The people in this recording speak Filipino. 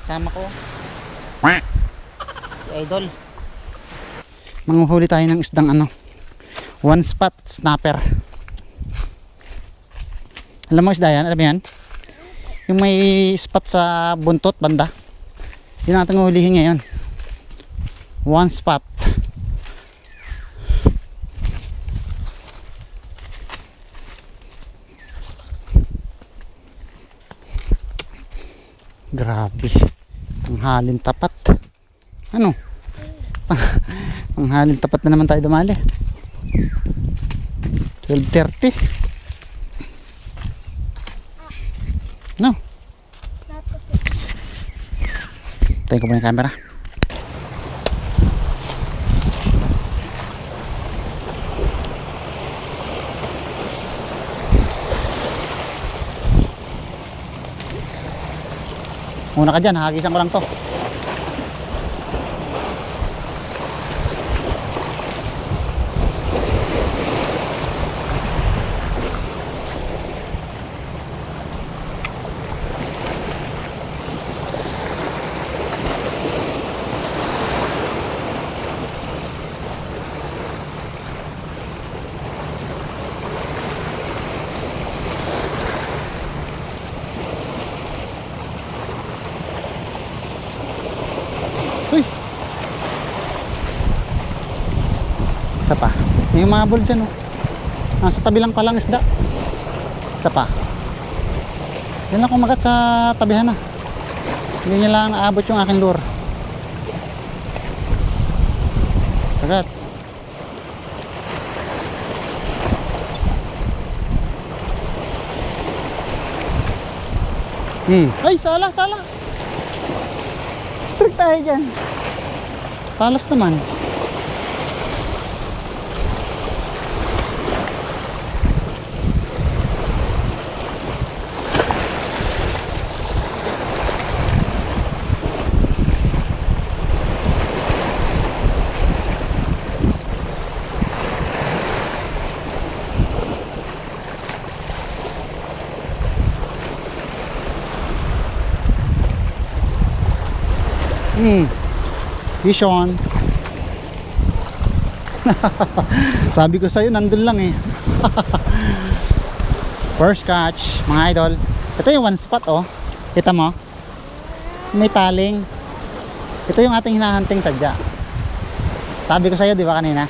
Sama ko si Idol. Manguhuli tayo ng isdang one spot snapper. Alam mo isda yan? Alam mo yan? Yung may spot sa buntot banda. Yun ang ating hulihin ngayon. One spot. Grabe. Tanghalin tapat. Ano? Tanghalin tapat na naman tayo dumali. 12:30. No. Tayo ko pa yung camera. Muna ka dyan, hagisan ko lang to. Uy! Isa pa. May humabol dyan, oh. Nasa tabi lang palang isda. Isa pa. Yan lang kumagat sa tabihan na. Hindi niya lang naabot yung aking lure. Kagat. Ay, sala, sala. Strict tayo dyan. Talas naman. Vision. Sabi ko sa'yo, nandun lang eh. First catch, mga idol. Ito yung one spot, oh. Kita mo? May taling. Ito yung ating hinahunting sadya. Sabi ko sa'yo, di ba kanina?